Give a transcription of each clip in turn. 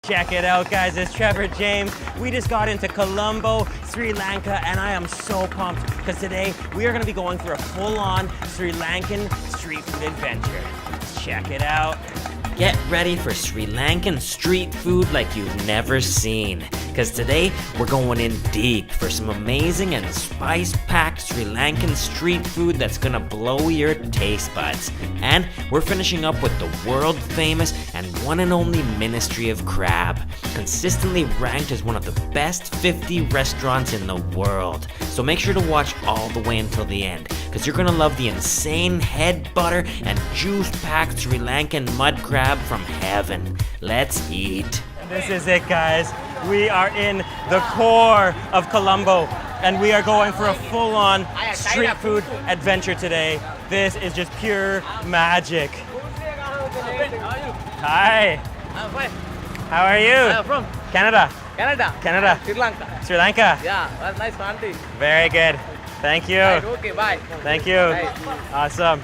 Check it out, guys. It's Trevor James. We just got into Colombo, Sri Lanka, and I am so pumped because today we are going to be going for a full-on Sri Lankan street food adventure. Check it out. Get ready for Sri Lankan street food like you've never seen. Because today we're going in deep for some amazing and spice-packed Sri Lankan street food that's gonna blow your taste buds. And we're finishing up with the world-famous and one and only Ministry of Crab, consistently ranked as one of the best 50 restaurants in the world. So make sure to watch all the way until the end, because you're gonna love the insane head butter and juice-packed Sri Lankan mud crab from heaven. Let's eat. This is it, guys. We are in the core of Colombo, and we are going for a full-on street food adventure today. This is just pure magic. Hi. I'm fine. How are you? I'm from Canada. Canada. Sri Lanka. Sri Lanka. Yeah, that's nice country. Very good. Thank you. Right, okay, bye. Thank you. Bye. Awesome.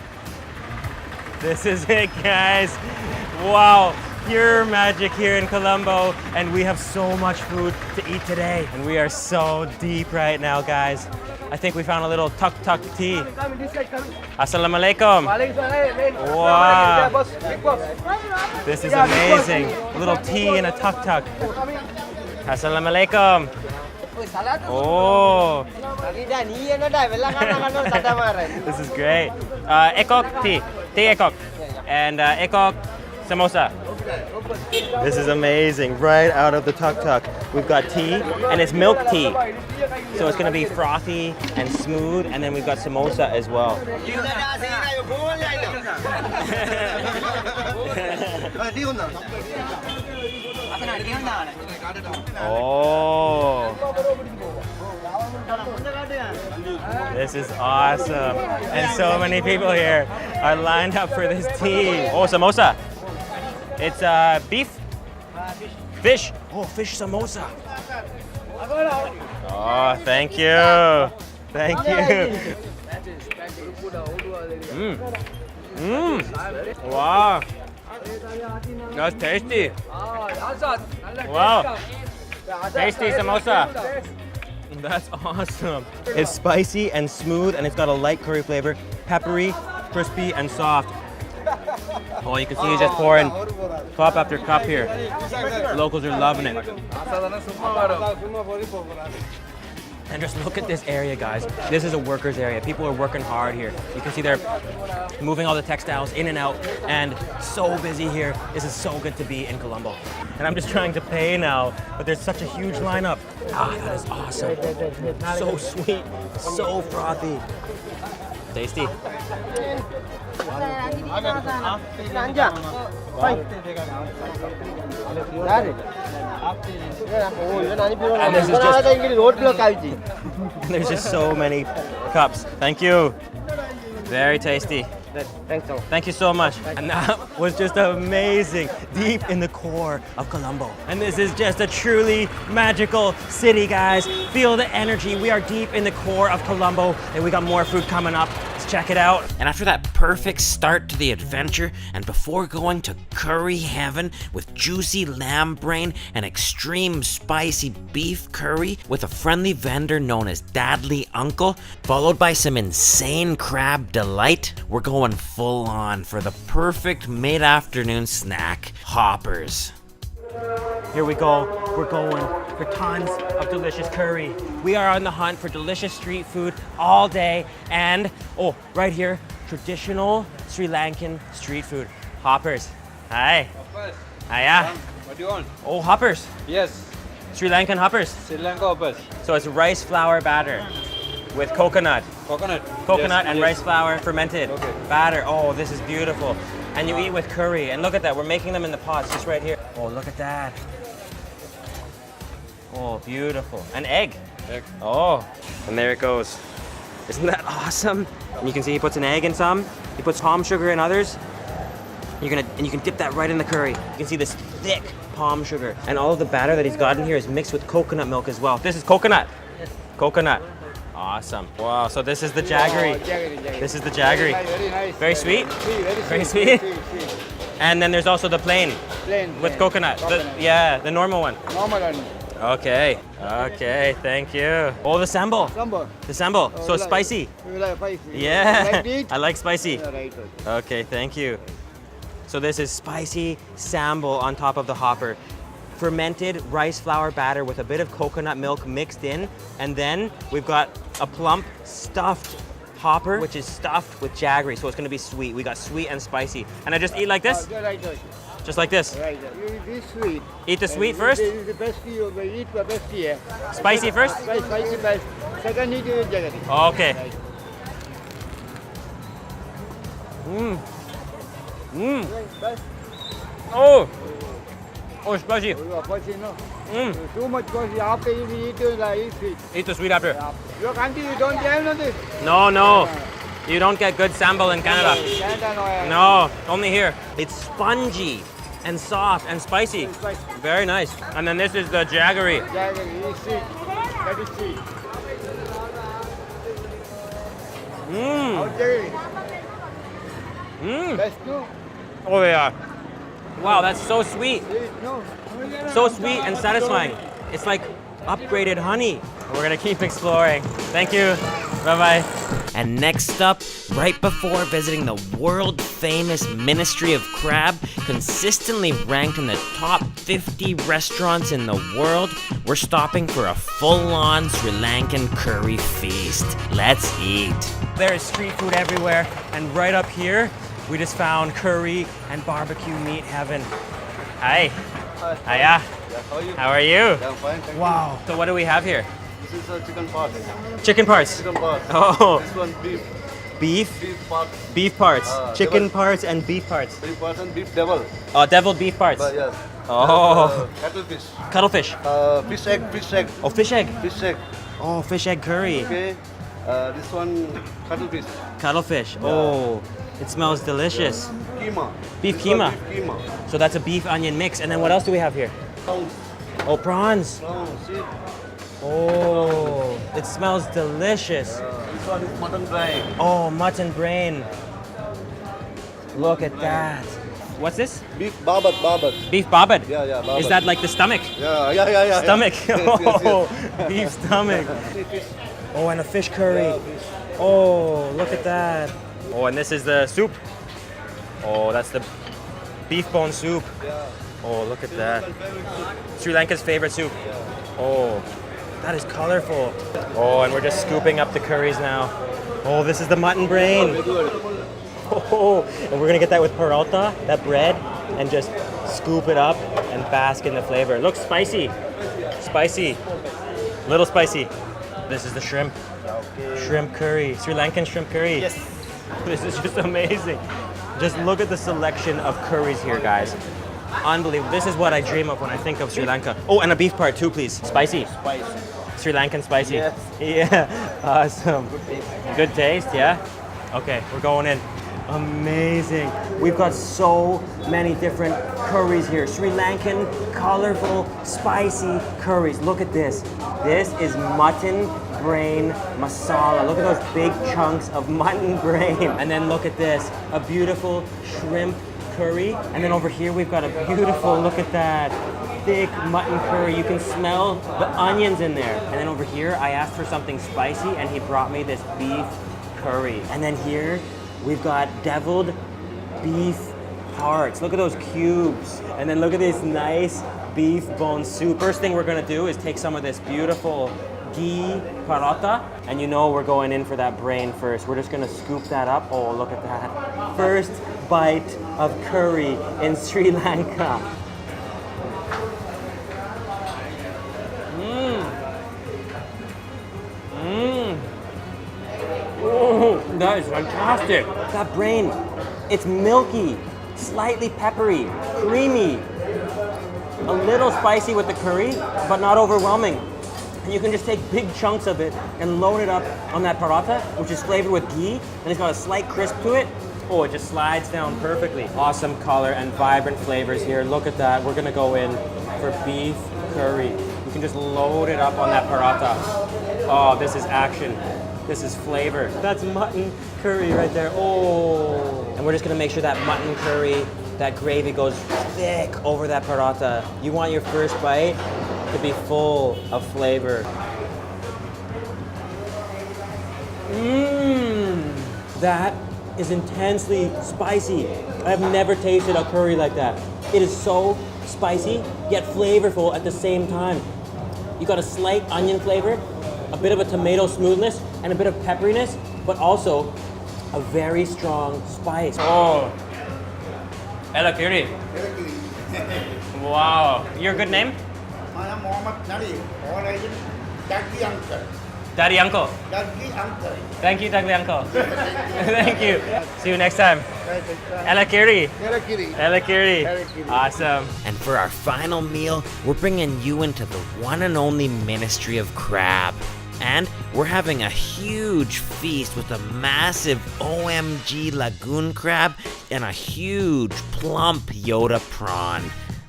This is it, guys. Wow. Pure magic here in Colombo, and we have so much food to eat today. And we are so deep right now, guys. I think we found a little tuk-tuk tea. Assalamu alaikum. Wow. This is amazing. A little tea in a tuk-tuk. Assalamu alaikum. Oh. This is great. Ekok tea. Tea ekok. And ekok samosa. This is amazing, right out of the tuk-tuk. We've got tea, and it's milk tea. So it's gonna be frothy and smooth, and then we've got samosa as well. Oh. This is awesome. And so many people here are lined up for this tea. Oh, samosa. It's beef? Fish. Oh, fish samosa. Oh, thank you. Thank you. Wow. That's tasty. Wow. Tasty samosa. That's awesome. It's spicy and smooth, and it's got a light curry flavor, peppery, crispy, and soft. Oh, you can see he's just pouring cup after cup here. The locals are loving it. And just look at this area, guys. This is a workers area. People are working hard here. You can see they're moving all the textiles in and out, and so busy here. This is so good to be in Colombo. And I'm just trying to pay now, but there's such a huge lineup. Ah, that is awesome. So sweet, so frothy. Tasty. And there's just so many cups. Thank you. Very tasty. Thank you so much. And that was just amazing, deep in the core of Colombo. And this is just a truly magical city, guys. Feel the energy. We are deep in the core of Colombo, and we got more food coming up. Let's check it out. And after that perfect start to the adventure, and before going to curry heaven with juicy lamb brain and extreme spicy beef curry with a friendly vendor known as Dadly Uncle, followed by some insane crab delight, we're going full on for the perfect mid-afternoon snack, hoppers. Here we go. We're going for tons of delicious curry. We are on the hunt for delicious street food all day, and oh, right here, traditional Sri Lankan street food, hoppers. Hi. Hoppers. Hiya. What do you want? Oh, hoppers. Yes, Sri Lankan hoppers. Sri Lanka hoppers. So it's rice flour batter with coconut. Coconut. Coconut Yes, and yes. rice flour fermented Okay. batter. Oh, this is beautiful. And you eat with curry. And look at that, we're making them in the pots just right here. Oh, look at that. Oh, beautiful. An egg. Egg. Oh, and there it goes. Isn't that awesome? And you can see he puts an egg in some. He puts palm sugar in others. You can dip that right in the curry. You can see this thick palm sugar. And all of the batter that he's got in here is mixed with coconut milk as well. This is coconut. Coconut. Awesome. Wow, so this is the jaggery. Jaggery. This is the jaggery. Very nice. Very sweet? Very Very sweet? And then there's also the plain Plain. with plain. coconut. Yeah, the normal one. Normal one. Okay. Okay, thank you. Oh, the sambal. Sambar. The sambal. So you like- spicy. You like spicy? Yeah. You like it? I like spicy. Yeah, right. Okay, thank you. So this is spicy sambal on top of the hopper. Fermented rice flour batter with a bit of coconut milk mixed in. And then we've got a plump stuffed hopper, which is stuffed with jaggery. So it's gonna be sweet. We got sweet and spicy. And I just eat like this? Yeah, right. Just like this? Right. You eat this sweet. Eat the sweet And first? This is the best you eat the best here. Spicy first? Spicy best. Second eat the jaggery. Okay. Right. Best. Oh! Oh, spicy. You are spicy, no? Mm. Too much spicy. After you eat, you like eat sweet. Eat the sweet after. Your country, you don't have nothing. No, no. You don't get good sambal in Canada. Canada, no. No, only here. It's spongy and soft and spicy. Spicy. Very nice. And then this is the jaggery. Jaggery is sweet. That is sweet. Mmm. How jaggery? Mmm. Best, no? Oh yeah. Wow, that's so sweet. Sweet, no? So sweet and satisfying. It's like upgraded honey. We're gonna keep exploring. Thank you. Bye-bye. And next up, right before visiting the world-famous Ministry of Crab, consistently ranked in the top 50 restaurants in the world, we're stopping for a full-on Sri Lankan curry feast. Let's eat. There is street food everywhere, and right up here, we just found curry and barbecue meat heaven. Hi. Hiya. How are you? How are you? Yeah, I'm fine, thank Wow. So what do we have here? you. This is chicken parts. Chicken parts. Chicken parts. Oh, This one beef. beef, Beef parts. beef parts, chicken devil. parts, and beef parts. Beef parts and beef devil. Oh, deviled beef parts. But yes. Oh. Cattle fish. Cuttlefish. Fish egg, fish egg. Oh, fish egg. Fish egg. Oh, fish egg curry. Okay. This one cattle fish. Cuttlefish. Oh, it smells delicious. Keema. Beef This one keema. Beef keema. So that's a beef onion mix. And then what else do we have here? Prawns. Oh, prawns. Prawns. See? Oh, it smells delicious. This one is mutton dry. Oh, mutton brain. Look at that. What's this? Beef babat, babat. Beef babad. Yeah, yeah, babad. Is that like the stomach? Yeah. Stomach. Yes, yes, Oh, yes. beef stomach. See, fish. Oh, and a fish curry. Yeah, fish. Oh, look at that. Oh, and this is the soup. Oh, that's the beef bone soup. Yeah. Oh, look at that. Local favorite soup. Sri Lanka's favorite soup. Oh, that is colorful. Oh, and we're just scooping up the curries now. Oh, this is the mutton brain. Oh, and we're gonna get that with paratha, that bread, and just scoop it up and bask in the flavor. It looks spicy. Spicy. Little spicy. This is the shrimp. Shrimp curry. Sri Lankan shrimp curry. Yes. This is just amazing. Just look at the selection of curries here, guys. Unbelievable. This is what I dream of when I think of Sri Lanka. Oh, and a beef part too, please. Spicy. Spicy. Sri Lankan spicy. Yes. Yeah. Awesome. Good taste. Good taste, yeah? Okay, we're going in. Amazing. We've got so many different curries here. Sri Lankan, colorful, spicy curries. Look at this. This is mutton brain masala. Look at those big chunks of mutton brain. And then look at this, a beautiful shrimp curry. And then over here we've got a beautiful, look at that, thick mutton curry. You can smell the onions in there. And then over here I asked for something spicy and he brought me this beef curry. And then here we've got deviled beef hearts. Look at those cubes. And then look at this nice beef bone soup. First thing we're gonna do is take some of this beautiful ghee paratha. And you know we're going in for that brain first. We're just gonna scoop that up. Oh, look at that. First bite of curry in Sri Lanka. Oh, that is fantastic. That brain, it's milky, slightly peppery, creamy, a little spicy with the curry, but not overwhelming. And you can just take big chunks of it and load it up on that paratha, which is flavored with ghee, and it's got a slight crisp to it. Oh, it just slides down perfectly. Awesome color and vibrant flavors here. Look at that. We're gonna go in for beef curry. You can just load it up on that paratha. Oh, this is action. This is flavor. That's mutton curry right there. Oh. And we're just gonna make sure that mutton curry That gravy goes thick over that paratha. You want your first bite to be full of flavor. That is intensely spicy. I've never tasted a curry like that. It is so spicy, yet flavorful at the same time. You got a slight onion flavor, a bit of a tomato smoothness, and a bit of pepperiness, but also a very strong spice. Oh, Ella Kiri. Wow. Your good name? I am Mohammed Nadi, or I am Daggy Uncle. Daddy Uncle. Daggy Uncle. Thank you, Daddy Uncle. Thank you. See you next time. Ella Kiri. Ella Kiri. Awesome. And for our final meal, we're bringing you into the one and only Ministry of Crab. And we're having a huge feast with a massive OMG lagoon crab and a huge plump Yoda prawn.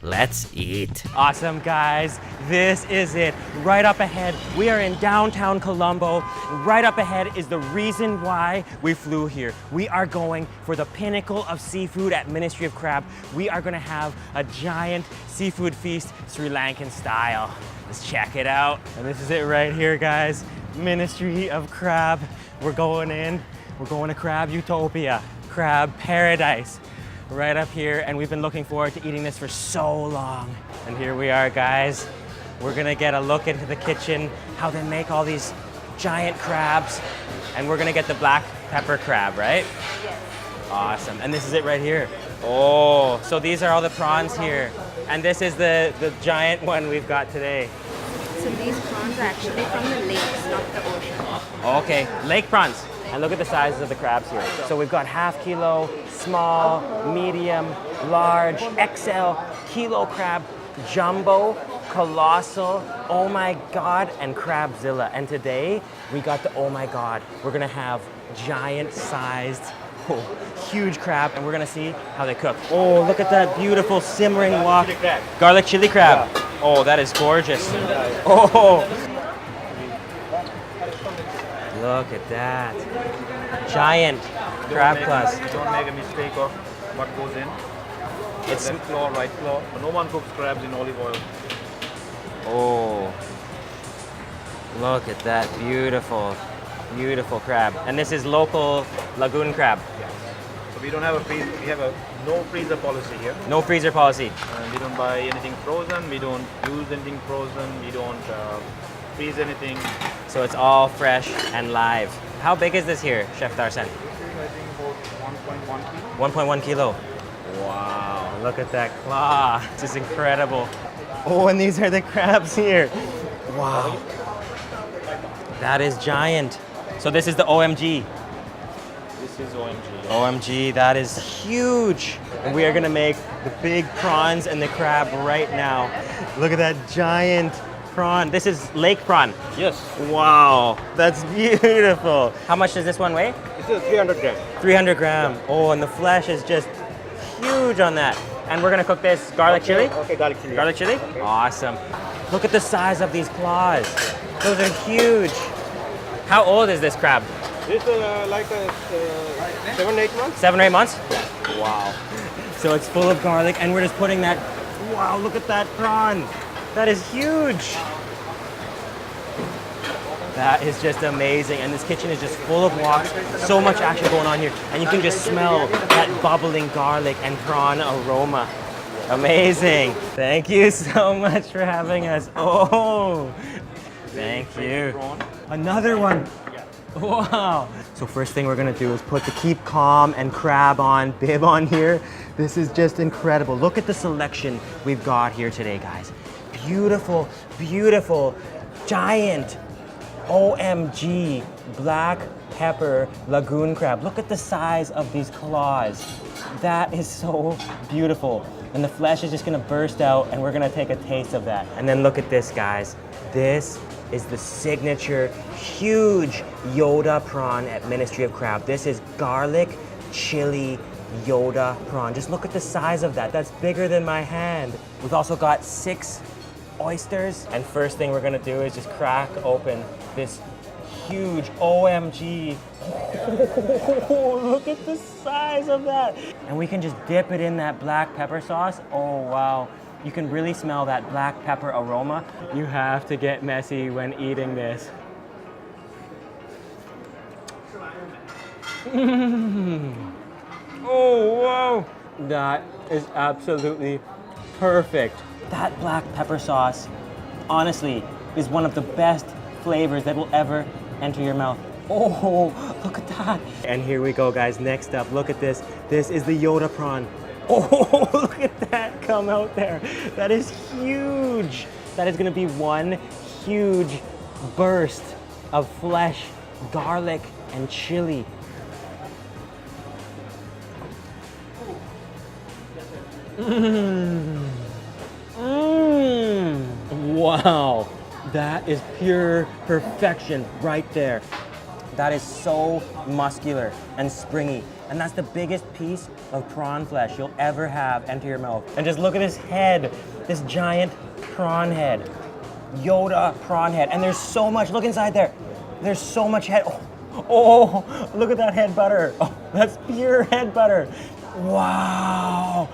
Let's eat. Awesome, guys. This is it. Right up ahead, we are in downtown Colombo. Right up ahead is the reason why we flew here. We are going for the pinnacle of seafood at Ministry of Crab. We are gonna have a giant seafood feast, Sri Lankan style. Let's check it out. And this is it right here, guys. Ministry of Crab. We're going in. We're going to Crab Utopia, Crab Paradise. Right up here, and we've been looking forward to eating this for so long. And here we are, guys. We're gonna get a look into the kitchen, how they make all these giant crabs, and we're gonna get the black pepper crab, right? Yes. Awesome, and this is it right here. Oh, so these are all the prawns here. And this is the giant one we've got today. So these prawns are actually from the lakes, not the ocean. Okay, lake prawns. And look at the sizes of the crabs here. So we've got half kilo, small, medium, large, XL, kilo crab, jumbo, colossal, oh my God, and crabzilla. And today we got the oh my God. We're gonna have giant sized, huge crab, and we're gonna see how they cook. Oh, look at that beautiful simmering wok. Garlic chili crab. Oh, that is gorgeous. Oh. Look at that. Giant crab class. Don't make a mistake of what goes in. It's Left claw, right claw. No one cooks crabs in olive oil. oh. Look at that beautiful, beautiful crab. And this is local lagoon crab. So we don't have a we have a no freezer policy here. No freezer policy. And we don't buy anything frozen. We don't use anything frozen. We don't freeze anything. So it's all fresh and live. How big is this here, Chef Darsan? I think about 1.1 kg. 1.1 kilo. Wow, look at that claw. This is incredible. Oh, and these are the crabs here. Wow. That is giant. So this is the OMG. This is OMG. OMG, that is huge. And we are gonna make the big prawns and the crab right now. Look at that giant prawn. This is lake prawn. Yes. Wow, that's beautiful. How much does this one weigh? This is 300 grams. 300 gram. Oh, and the flesh is just huge on that. And we're gonna cook this garlic chili? Okay, garlic chili. Garlic chili? Awesome. Look at the size of these claws. Those are huge. How old is this crab? This is like 7-8 months. 7 or 8 months? Wow. So it's full of garlic, and we're just putting that. Wow, look at that prawn. That is huge. That is just amazing. And this kitchen is just full of woks. So much action going on here. And you can just smell that bubbling garlic and prawn aroma. Amazing. Thank you so much for having us. Oh, thank you. Another one. Wow. So first thing we're gonna do is put the Keep Calm and Crab on bib on here. This is just incredible. Look at the selection we've got here today, guys. Beautiful, beautiful, giant OMG black pepper lagoon crab. Look at the size of these claws. That is so beautiful. And the flesh is just gonna burst out, and we're gonna take a taste of that. And then look at this, guys. This is the signature huge Yoda prawn at Ministry of Crab. This is garlic chili Yoda prawn. Just look at the size of that. That's bigger than my hand. We've also got 6 oysters. And first thing we're gonna do is just crack open this huge. OMG. Oh, look at the size of that. And we can just dip it in that black pepper sauce. Oh, wow. You can really smell that black pepper aroma. You have to get messy when eating this. Oh, wow. That is absolutely perfect. That black pepper sauce, honestly, is one of the best flavors that will ever enter your mouth. Oh, look at that. And here we go, guys. Next up, look at this. This is the Yoda prawn. Oh, look at that come out there. That is huge. That is gonna be one huge burst of flesh, garlic, and chili. Mmm. Mmm. Wow. That is pure perfection right there. That is so muscular and springy. And that's the biggest piece of prawn flesh you'll ever have enter your mouth. And just look at this head, this giant prawn head. Yoda prawn head. And there's so much, look inside there. There's so much head. Oh, look at that head butter. Oh, that's pure head butter. Wow.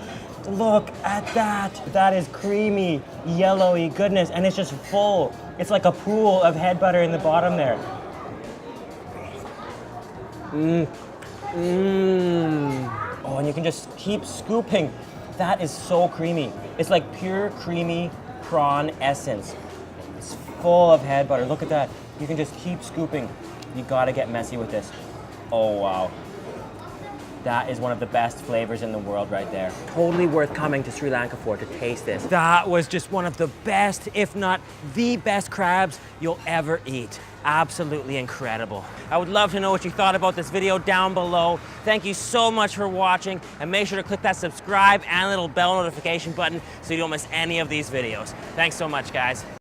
Look at that. That is creamy, yellowy goodness. And it's just full. It's like a pool of head butter in the bottom there. Mmm. Mmm. Oh, and you can just keep scooping. That is so creamy. It's like pure creamy prawn essence. It's full of head butter. Look at that. You can just keep scooping. You gotta get messy with this. Oh, wow. That is one of the best flavors in the world right there. Totally worth coming to Sri Lanka for to taste this. That was just one of the best, if not the best crabs you'll ever eat. Absolutely incredible. I would love to know what you thought about this video down below. Thank you so much for watching, and make sure to click that subscribe and little bell notification button so you don't miss any of these videos. Thanks so much, guys.